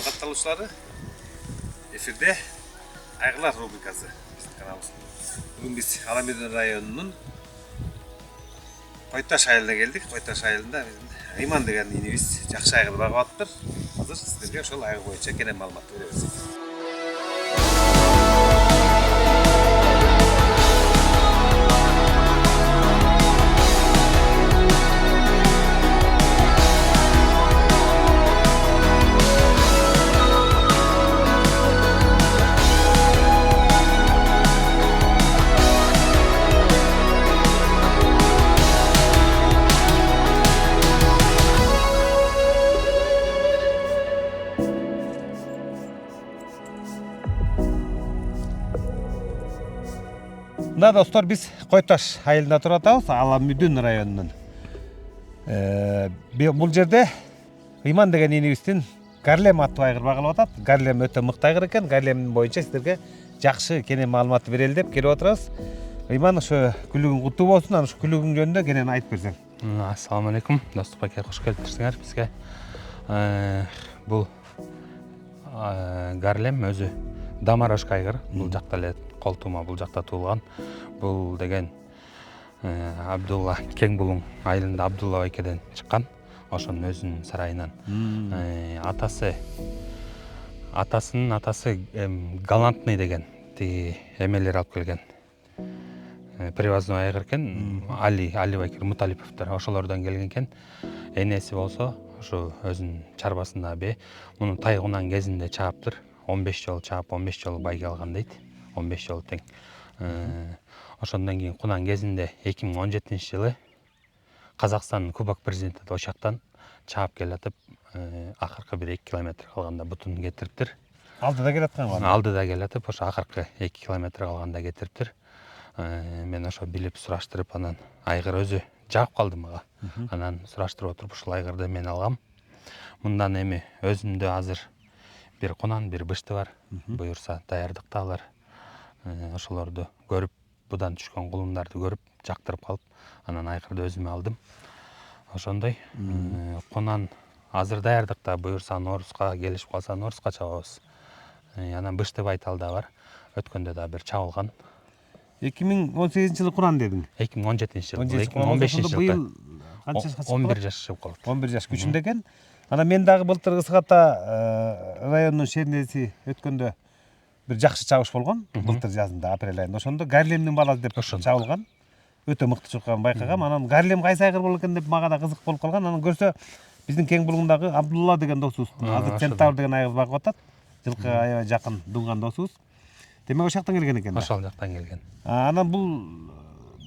Құрметті катталушылары, эфирде Айғырлар рубрикасы біздің каналымыз. Бүгін біз Аламедин районының Қойташ айылына келдік. Қойташ айылында Риман деген инебіз жақсы айғыр бағып атыр. Қазір сіздерге ошол айғыр бойынша кене маалымат беребиз. Мына достор, біз Қойташ айылында тұратабыз, Аламедин районының. Бұл жерде Риман деген инебізден Гарлем аттуу айғыр бағылып атат. Гарлем өтө мыкты айғыр экен. Гарлем боюнча сіздерге жакшы кене маалымат берели деп келип отурабыз. Риман, ошо күлүгүң куттуу болсун. Ана ошо күлүгүң жөнүндө кенен айтып берсең. Ассаламу алейкум. Достук баке, кош келипсиңер бизге. Бул Гарлем өзү Дамарошка айгыр. Бул жакта эле колтума бул жакта туулган. Бул деген Абдулла Кеңбулуң айылында Абдулла байкеден чыккан. Ошонун өзүнүн сарайынан. Атасынын атасы Галантный деген тиги эмелер алып келген. Привозной айгыр экен. Али байкер Муталиповдор ошолордон келген экен. Энеси болсо ошо өзүнүн чарбасында муну тайгунан кезинде чааптыр. 15 жолу чаап, 15 жолу байге алган дейт. 15 жолу тең. Ошондон кийин кунан кезинде 2017-жылы Казакстандын Кубок президенти ошактан чаап келатып, акыркы бир 2 километр калганда бутун кетириптир. Алдыда келаткан го. Алдыда келатып, ошо акыркы 2 километр калганда кетириптир. Мен ошо билип сураштырып, анан айгыр өзү жагып калды мага. Анан сураштырып отуруп ушул айгырды мен алгам. Мындан эми өзүмдө азыр бир кунан, бир бышты бар. Буюрса даярдыкталар. Ошолорду көрүп, будан түшкөн кулундарды көрүп, жактырып калып, анан айгырды өзүмө алдым. Ошондой. Кунан азыр даярдыкта, буюрса Норуска келишип калса Норуска чабабыз. Анан бышты байталда бар. Өткөндө да бир чабылган. 2018-жылы куран дедиң. 2017-жылы. 2015-жылы. Быйыл канча жашка чыкты? 11 жаш чыгып калат. 11 жаш күчүндө экен. Ана мен дагы былтыр Ысыката районунун шернеси өткөндө бир жакшы чабыш болгон. Былтыр жазында, апрель айында. Ошондо Гарлемдин баласы деп чабылган. Өтө мыкты чуркаган байкагам. Анан Гарлем кайсы айгыр болот экен деп мага да кызык болуп калган. Анан көрсө биздин Кеңбулуңдагы Абдулла деген досубуз. Азыр Центавр деген айгыр багып атат. Жылкыга аябай жакын дунган досубуз. Демек ошактан келген экен. Ошол жактан келген. Анан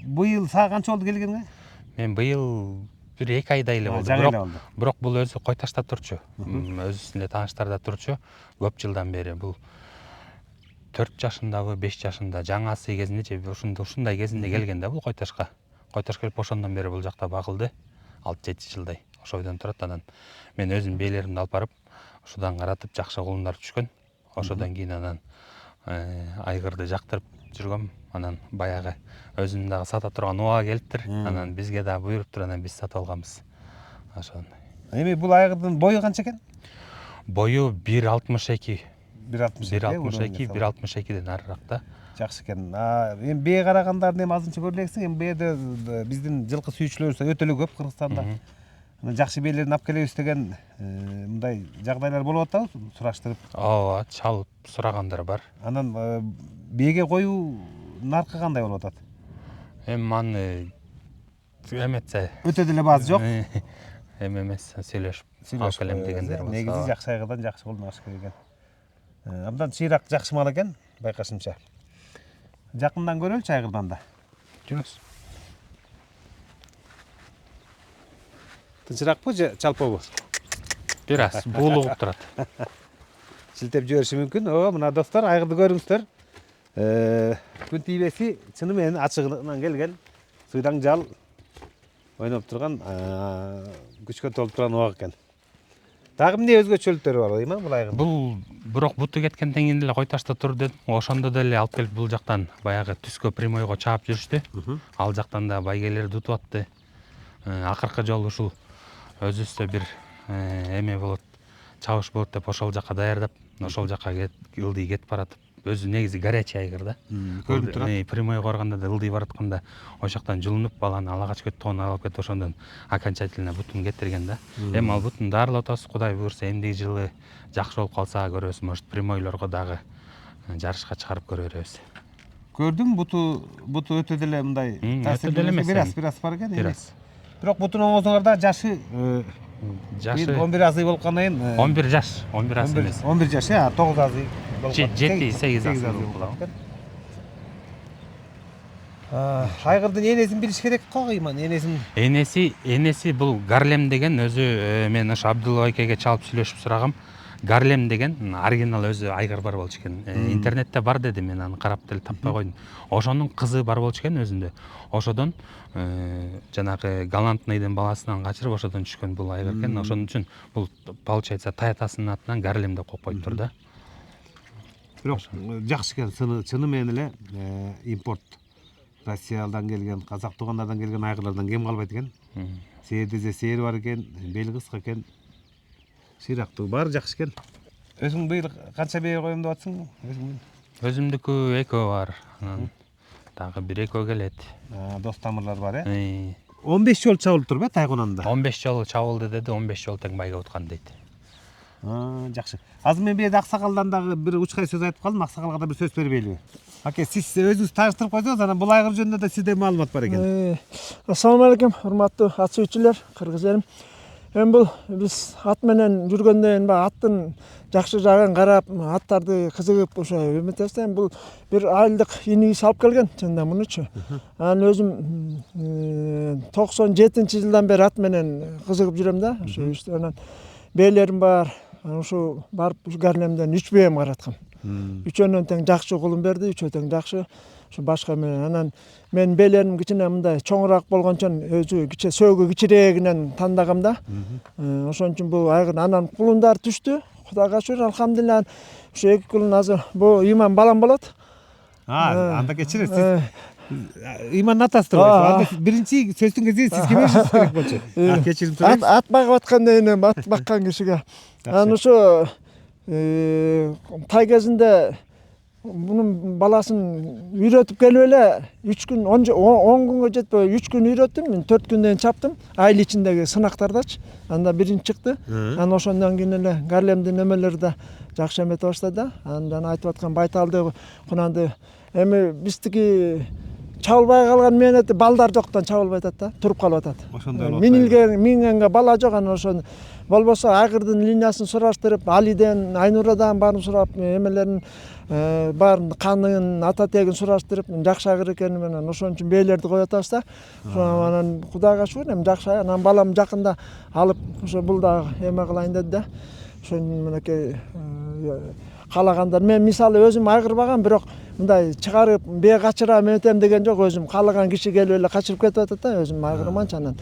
быйыл сага канча болду келгениңе? Мен быйыл бир 2 айдай эле болду. Бирок бул өзү Койташта турчу. Өзүнүн тааныштарда турчу. Көп жылдан бери бул 4 жашындабы, 5 жашында, жаңасы кезинде же ушундай кезинде келген да бул Койташка. Койташ келип ошондон бери бул жакта багылды. 6-7 жылдай. Ошойдон турат. Анан мен өзүм бээлеримди алып барып, ошодан каратып жакшы кулундар түшкөн. Ошодон кийин анан айгырды жактырып жүргөм. Анан баягы өзүм дагы сата турган убага келиптир. Анан бизге да буйруптур, анан биз сатып алганбыз. Ошондой. Эми бул айгырдын бою канча экен? Бою 1.62. 1.62 арыракта. Жакшы экен. Эми бээ карагандарын эми азырынча көрөлексиң. Эми бээде биздин жылкы сүйүүчүлөр өтө эле көп Кыргызстанда. Жакшы бээлерин алып келебиз деген мындай жагдайлар болуп атабы, сураштырып. Ооба, чалып сурагандар бар. Анан бээге коюу наркы кандай болуп атат? Эми аны эметсе Өтө деле баасы жок. Эми эмес, сүйлөшүп алып келем дегендер болсо. Негизи жакшы айгырдан жакшы колдонуш керек экен. Абдан чыйрак жакшы мал экен, байкашымча. Жакындан көрөлчү айгырдан да. Жүрөбүз. Тынчыракпы же чалпобу? Бир аз буулугуп турат. Шилтеп жибериши мүмкүн. Мына достор, айгырды көрүңүздөр. Күн тийбеси чыны менен ачыгынан келген, сыйдаң жал ойноп турган, күчкө толуп турган убак экен. Дагы эмне өзгөчөлүктөрү бар дейм бул айгыр? Бул бирок буту кеткенден кийин деле Койташта тур дедим. Ошондо деле алып келип бул жактан баягы түскө прямойго чаап жүрүштү. Ал жактан да байгелерди утуп атты. Акыркы жолу ушул өзүбүздө бир эме болот. чабыш болот деп ошол жака даярдап ошол жака ылдый кетип баратып, өзү негизи горячий айгыр да. Көрүнүп турат. Прямой караганда да ылдый баратканда ошол жактан жылынып баланы ала качып кетип калган, алып кетип ошондон окончательно бутун кетирген да. Эми ал бутун дарылап атабыз, Кудай буйрса эмдиги жылы жакшы болуп калса көрөбүз, может прямойлорго дагы жарышка чыгарып көрө беребиз. Көрдүм, буту өтө деле мындай өтө деле эмес, бир аз бар экен. бир аз. Бирок бутун оңозуңарда жашы 11 азый болуп кийин 11 жаш, 11 аз эмес. 11 жаш, 9 азый болуп 7-8 азый болуп калат. Айгырдын энесин билиш керек го, Иман, энесин. Энеси бул Гарлем деген, өзү мен ошо Абдулла байкеге чалып сүйлөшүп сурагам. Гарлем деген оригинал өзү айгыр бар болчу экен. Интернетте бар деди, мен аны карап деле таппай койдум. Ошонун кызы бар болчу экен өзүндө. Ошодон жанагы Галантныйдын баласынан качырып ошодон түшкөн бул айгыр экен. Ошон үчүн бул получается таятасынын атынан Гарлем деп коюптур да. Бирок жакшы экен, чыны менен эле импорт Россиядан келген, казак туугандардан келген айгырлардан кем калбайт экен. Сээдезе сээри бар экен, бели кыска экен. Сыйрактуу баары жакшы экен. Өзүң быйыл канча бие коем деп атсың? Өзүмдүкү экөө бар. Анан дагы бир экөө келет. Дос тамырлар бар, 15 жолу чабылып турбу тайгонанда? 15 жолу чабылды деди, 15 жолу тең байга уткан дейт. Жакшы. Азыр мен бияда Аксакалдан дагы бир учкай сөз айтып калдым. Аксакалга да бир сөз бербейлиби? Аке, сиз өзүңүз тааныштырып койсоңуз, анан бул айгыр жөнүндө да сизде маалымат бар экен. Ассаламу алейкум, урматтуу ат сүйүүчүлөр, кыргыз элим. Эми бул биз ат менен жүргөндөн аттын жакшы жагын карап, аттарды кызыгып ошо эметебиз да. Бул бир айылдык инибиз алып келген, чынында мунучу. Анан өзүм 97-жылдан бери ат менен кызыгып жүрөм да. Ошо анан бээлерим бар. Ошо барып Гарлемден 3 бээм караткам. Үчөөнөн тең жакшы кулун берди, үчөө тең жакшы. Ошо башка менен анан мен бээлерим кичине мындай чоңураак болгончон өзү кичи сөөгү кичирээгинен тандагам да. Ошон үчүн бул айгыр анан кулундар түштү. Кудайга шүгүр, алхамдулилла. Ошо 2 кулун азыр бу Иман балам болот. Анда кечиресиз. Иман атасыдыр. Анда биринчи сөздүн кезде сизге беришиңиз керек болчу. Кечирим сурайм. Ат багып атканда эне ат баккан кишиге. Анан ошо тай кезинде bunun balasını үйрөтүп келип эле 3 күн 10 күнгө жетпей 3 күн үйрөттүм. Мен 4 күндөн чаптым. Айыл ичиндеги сынактардачы. Анда биринчи чыкты. Анан ошондон кийин эле Гарлемдин немелери да жакшы эмете баштады. Андан айтып аткан байталды, кунанды эми биздики чабылбай калган мээнети балдар жоктон чабылбай атат да, туруп калып атат. Мингенге бала жок, анан ошону болбосо айгырдын линиясын сураштырып, Алиден, Айнурадан баарын сурап, эмелерин баарын канын, ата тегин сураштырып, жакшы айгыр экенин менен ошон үчүн бээлерди коюп атабыз да. Анан Кудайга шүгүр, эми жакшы. Анан балам жакында алып, ошо бул дагы эме кылайын деди да. Ошон менекей каалагандар. Мен мисалы өзүм айгыр багам, бирок мындай чыгарып бээ качыра эметем деген жок. Өзүм каалаган киши келип эле качырып кетип атат да. Өзүм айгырманчы, анан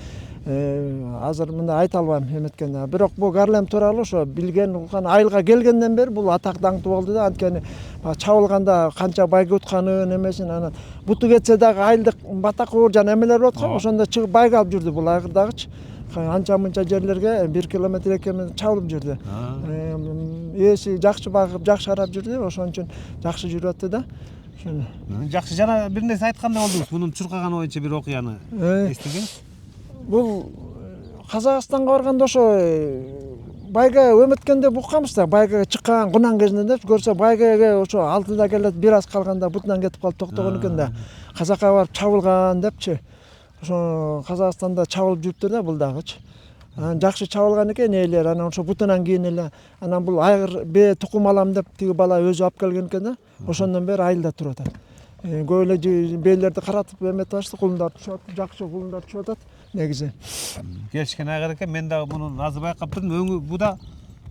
азыр мындай айта албайм эметкенде. Бирок бул Гарлем тууралуу ошо билген уккан айылга келгенден бери бул атак даңктуу болду да. Анткени чабылганда канча байга утканын эмесин, анан буту кетсе дагы айылдык батакуур жана эмелер болот го. Ошондо чыгып байга алып жүрдү бул айгыр дагычы. Анча мынча жерлерге 1 километр 2 километр чабылып жүрдү. Ээси жакшы багып, жакшы карап жүрдү. Ошон үчүн жакшы жүрүп атты да. Ошону. Жакшы, жана бир нерсе айткандай болдуңуз. Мунун чуркаганы боюнча бир окуяны эстегенсиз. Бул Казакстанга барганда ошо байга өмөткөндө букканбыз да. Байгага чыккан кунан кезинде деп көрсө байгага ошо алтыда келет, бир аз калганда бутунан кетип калып токтогон экен да. Казакка барып чабылган депчи. Ошо Казакстанда чабылып жүрүптүр да бул дагычы. Анан жакшы чабылган экен ээлер. Анан ошо бутунан кийин эле анан бул айгыр бээ тукум алам деп тиги бала өзү алып келген экен да. Ошондон бери айылда туруп атат. Көп эле бээлерди каратып эметип баштады, кулундар түшүп атат, жакшы кулундар түшүп атат негизи. Келишкен айгыр экен. Мен дагы мунун азыр байкап турдум. Өңү буда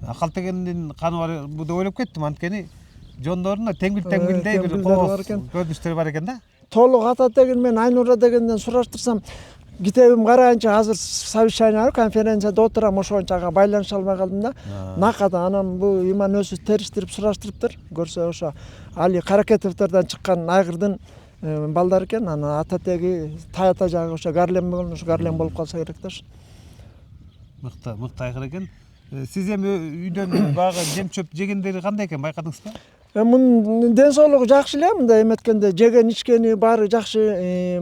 Акалтегендин каны бар бу деп ойлоп кеттим. Анткени жондорунда теңбил-теңбилдей бир көрүнүштөр бар экен да. Толук ата деген мен Айнура дегенден сураштырсам, китебим карайынча азыр совещание конференцияда отурам, ошончага байланыша албай калдым да. Накада анан бул Иман өзү териштирип сураштырыптыр. Көрсө ошо Али Каракетовдордон чыккан айгырдын балдар экен. Анан ата теги таята жагы ошо Гарлем болгон, ошо Гарлем болуп калса керек да. Мыкты айгыр экен. Сиз эми үйдөн баягы жем чөп жегендери кандай экен байкадыңыз ба? Мунун ден соолугу жакшы эле, мындай эметкенде жеген ичкени баары жакшы.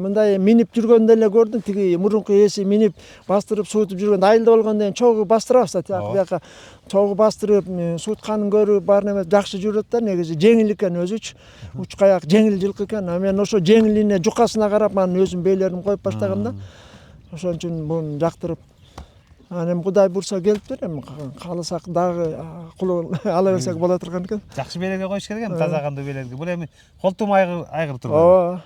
Мындай минип жүргөндө эле көрдүм, тиги мурунку ээси минип бастырып суутуп жүргөндө айылда болгондон кийин чогуу бастырабыз да, тияка бияка чогуу бастырып суутканын көрүп баары неме жакшы жүрөт да. Негизи жеңил экен өзүчү, уч каяк жеңил жылкы экен. Мен ошо жеңилине жукасына карап анын өзүм бээлеримди коюп баштагам да. Ошон үчүн муну жактырып, анан эми Кудай бурса келиптир, эми кааласак дагы ала берсек боло турган экен. Жакшы белерге коюш керек эми, таза кандуу белерге. Бул эми колтума айгыр турган. Ооба.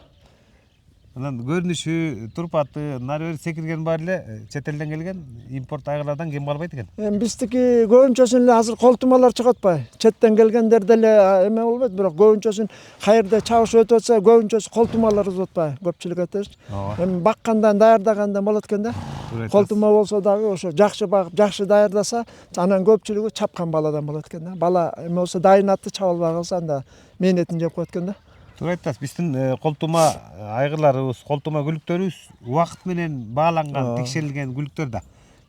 Анан көрүнүшү, турпаты, нары бери секирген баары эле чет элден келген импорт айгырлардан кем калбайт экен. Эми биздики көбүнчөсүн эле азыр колтумалар чыгып атпайбы? Четтен келгендер деле эме болбойт, бирок көбүнчөсүн кайерде чабыш өтүп атса, көбүнчөсү колтумалар болуп атпайбы? Көпчүлүк этебиз. Эми баккандан, даярдагандан болот экен да. Колтума болсо дагы ошо жакшы багып, жакшы даярдаса, анан көпчүлүгү чапкан баладан болот экен да. Бала эме болсо дайын атты чаба албай калса, анда мээнетин жеп коет экен да. Туура айтасыз. Биздин колтума айгырларыбыз, колтума күлүктөрүбүз убакыт менен бааланган, текшерилген күлүктөр да.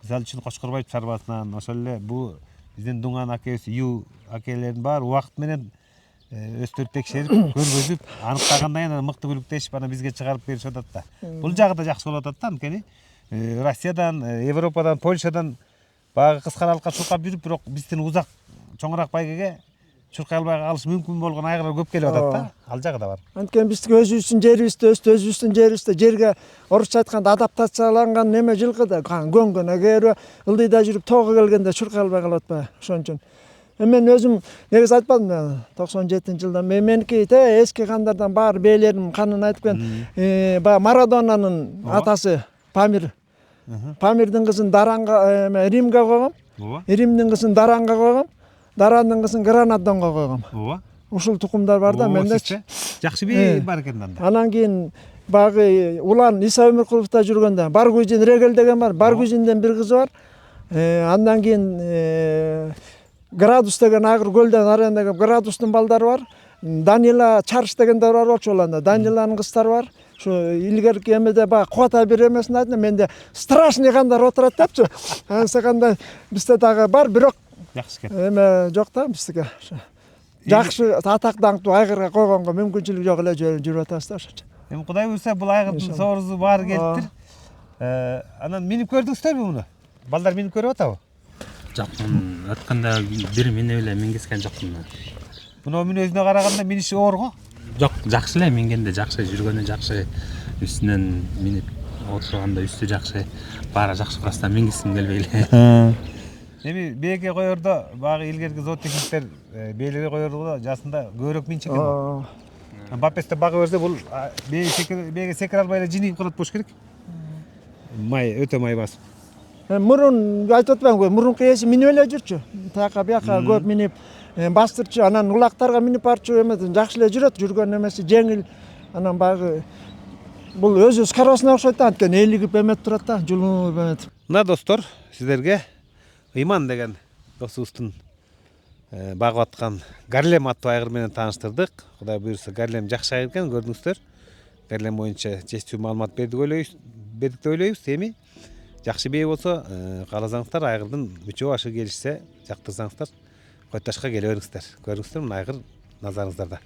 Мисалы үчүн Кочкорбаев чарбасынан, ошол эле бу биздин Дуңан акебиз, Ю акелердин баары убакыт менен өстүрүп текшерип, көргөзүп, аныктагандан кийин анан мыкты күлүктешип, анан бизге чыгарып беришип атат да. Бул жагы да жакшы болуп атат да, анткени Россиядан, Европадан, Польшадан баягы кыска аралыкка чуркап жүрүп, бирок биздин узак чоңураак байгеге чуркай албай калышы мүмкүн болгон айгырлар көп келип атат да. Ал жагы да бар. Анткени биздики өзүбүздүн жерибизде өстү, өзүбүздүн жерибизде жерге орусча айтканда адаптацияланган неме жылкы да, көнгөн. Эгер ылдыйда жүрүп тоого келгенде чуркай албай калып атпайбы? Ошон үчүн. Мен өзүм негизи айтпадым, 97-жылдан меники эски кандардан баары бээлерим канын айтып келген. Баягы Марадонанын атасы Памир. Памирдин кызын Даранга, Римге койгом. Римдин кызын Даранга койгом. Дарандын кызын Гранадонго койгом. Ооба. Ушул тукумдар бар да мендечи. Жакшы бий бар экен анда. Анан кийин баягы улан Иса Өмүркуловдо жүргөндө Баргузин Регел деген бар. Баргузинден бир кызы бар. Андан кийин Градус деген Агыр көлдөн арендеги Градустун балдары бар. Данила Чарш дегендер бар болчу уланда. Даниланын кыздары бар. Şu ilgerki emede bak kuata bir emesini aytdım, mende страшный kanдар oturat депчи. Анысы кандай бизде дагы бар, бирок жакшы экен. Эме жок да биздики. Жакшы атак даңктуу айгырга койгонго мүмкүнчүлүк жок эле жүрүп атабыз да ошончо. Эми Кудай буйрса бул айгырдын соорусу баары келиптир. Анан минип көрдүңүздөрбү муну? Балдар минип көрүп атабы? Жок, өткөндө бир минип эле мингискен жокмун. Муну өзүнө караганда миниши оор го? Жок, жакшы эле мингенде жакшы, жүргөнү жакшы, үстүнөн минип отурганда үстү жакшы, баары жакшы, просто мингиским келбей эле. Эми бээге коердо баягы илгерки зоотехниктер бээлери коердо жасында көбүрөөк минчи экен. Бапесте багы берсе бул бээге секире албай эле жинип калат болуш керек. Май өтө май басып. Мурун айтып атпаймынбы, мурунку ээси минип эле жүрчү. Тияка бияка көп минип бастырчу, анан улактарга минип барчу эмеден жакшы эле жүрөт, жүргөн эмеси жеңил. Анан баягы бул өзү скоростуна окшойт да, анткени элигип эметип турат да, жулунуп эметип. Мына достор, сиздерге Ыйман деген досубуздун багып аткан Гарлем аттуу айгыр менен тааныштырдык. Кудай буйрса Гарлем жакшы айгыр экен, көрдүңүздөр. Гарлем боюнча чечтүү маалымат бердик деп ойлойбуз. Эми жакшы бээ болсо, кааласаңыздар, айгырдын үчөө башы келишсе, жактырсаңыздар, Койташка келе бериңиздер. Көрүңүздөр, мына айгыр назарыңыздарда.